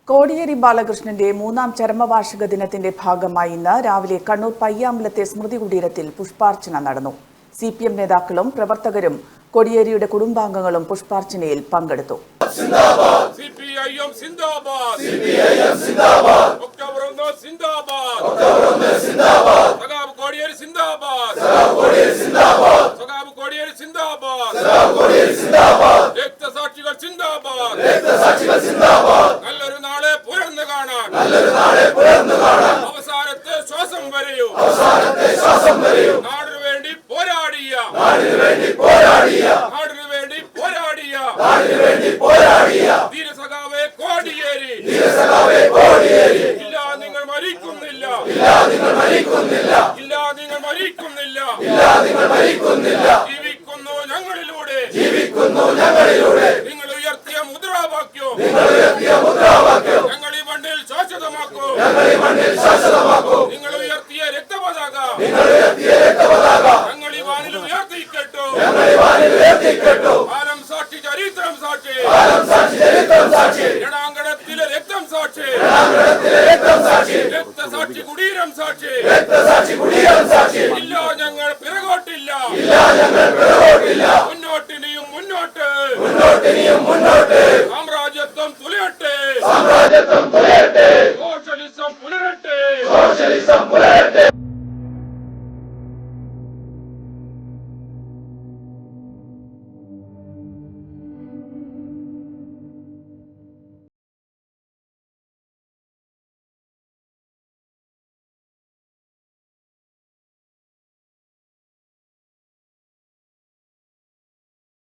കോടിയേരി ബാലകൃഷ്ണന്റെ മൂന്നാം ചരമവാർഷിക ദിനത്തിന്റെ ഭാഗമായി ഇന്ന് രാവിലെ കണ്ണൂർ പയ്യാമ്പലത്തെ സ്മൃതി കുടീരത്തിൽ പുഷ്പാർച്ചന നടന്നു. CPM നേതാക്കളും പ്രവർത്തകരും കോടിയേരിയുടെ കുടുംബാംഗങ്ങളും പുഷ്പാർച്ചനയിൽ പങ്കെടുത്തു. അവസാനത്തെ ശ്വാസം വരെയോ നാടിനു വേണ്ടി പോരാടിയ ധീരസഖാവേ കോടിയേരി, ഇല്ല നിങ്ങൾ മരിക്കുന്നില്ല, ജീവിക്കുന്നു ഞങ്ങളിലൂടെ, നിങ്ങൾ ഉയർത്തിയ മുദ്രാവാക്യം ഞങ്ങൾ ഈ മണ്ണിൽ ശാശ്വതമാക്കൂ, നിങ്ങൾ ഉയർത്തിയ രക്തപതാക ഞങ്ങൾ ഈ വാനിൽ ഉയർത്തിക്കട്ടു. കാലം സാക്ഷി, ചരിത്രം സാക്ഷി, രണാങ്കണത്തിലെ രക്തം സാക്ഷി, രക്തസാക്ഷി കുടീരം സാക്ഷി, ഇല്ല ഞങ്ങൾ പിറകോട്ടില്ല, മുന്നോട്ടിനിയും മുന്നോട്ട്, സാമ്രാജ്യത്വം തുലയട്ടെ, സോഷ്യലിസം പുലരട്ടെ.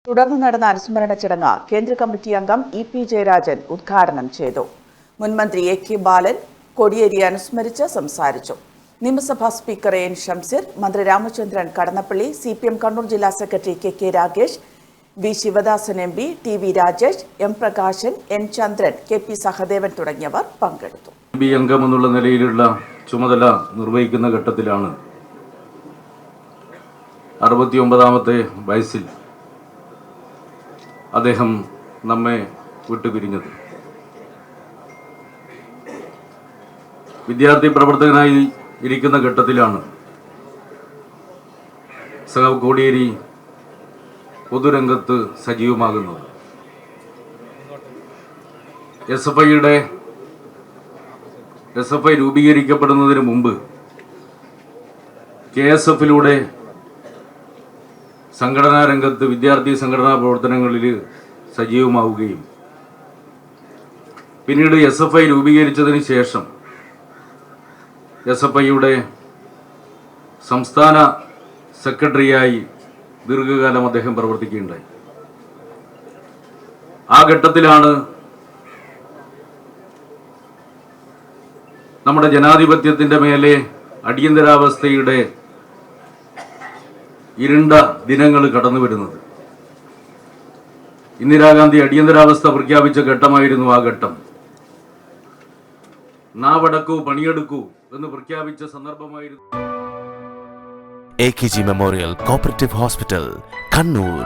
തുടർന്ന് നടന്ന അനുസ്മരണ ചടങ്ങ് കേന്ദ്ര കമ്മിറ്റി അംഗം EP ജയരാജൻ ഉദ്ഘാടനം ചെയ്തു. മുൻമന്ത്രി AK ബാലൻ കോടിയേരിയെ അനുസ്മരിച്ച് സംസാരിച്ചു. നിയമസഭാ സ്പീക്കർ N ഷംസീർ, മന്ത്രി രാമചന്ദ്രൻ കടന്നപ്പള്ളി, CPM കണ്ണൂർ ജില്ലാ secretary KK Ragesh, V Sivadasan MP, TV Rajesh, M Prakashan, N ചന്ദ്രൻ, KP സഹദേവൻ തുടങ്ങിയവർ പങ്കെടുത്തു. അംഗം എന്നുള്ള നിലയിലുള്ള ചുമതല നിർവഹിക്കുന്ന ഘട്ടത്തിലാണ് 69ാമത്തെ വയസ്സിൽ അദ്ദേഹം നമ്മെ വിട്ടുപിരിഞ്ഞത്. വിദ്യാർത്ഥി പ്രവർത്തകനായി ഇരിക്കുന്ന ഘട്ടത്തിലാണ് സഖാവ് കോടിയേരി പൊതുരംഗത്ത് സജീവമാകുന്നത്. SFI രൂപീകരിക്കപ്പെടുന്നതിന് മുമ്പ് KSFലൂടെ സംഘടനാ രംഗത്ത് വിദ്യാർത്ഥി സംഘടനാ പ്രവർത്തനങ്ങളിൽ സജീവമാവുകയും പിന്നീട് SFI രൂപീകരിച്ചതിന് ശേഷം SFIയുടെ സംസ്ഥാന സെക്രട്ടറിയായി ദീർഘകാലം അദ്ദേഹം പ്രവർത്തിക്കുകയുണ്ടായി. ആ ഘട്ടത്തിലാണ് നമ്മുടെ ജനാധിപത്യത്തിൻ്റെ മേലെ അടിയന്തരാവസ്ഥയുടെ ഇരുണ്ട ദിനങ്ങൾ കടന്നു വരുന്നത്. ഇന്ദിരാഗാന്ധി അടിയന്തരാവസ്ഥ പ്രഖ്യാപിച്ച ഘട്ടമായിരുന്നു ആ ഘട്ടം. നാവടക്കൂ പണിയെടുക്കൂ എന്ന് പ്രഖ്യാപിച്ച സന്ദർഭമായിരുന്നു. AKG memorial cooperative hospital, Kannur.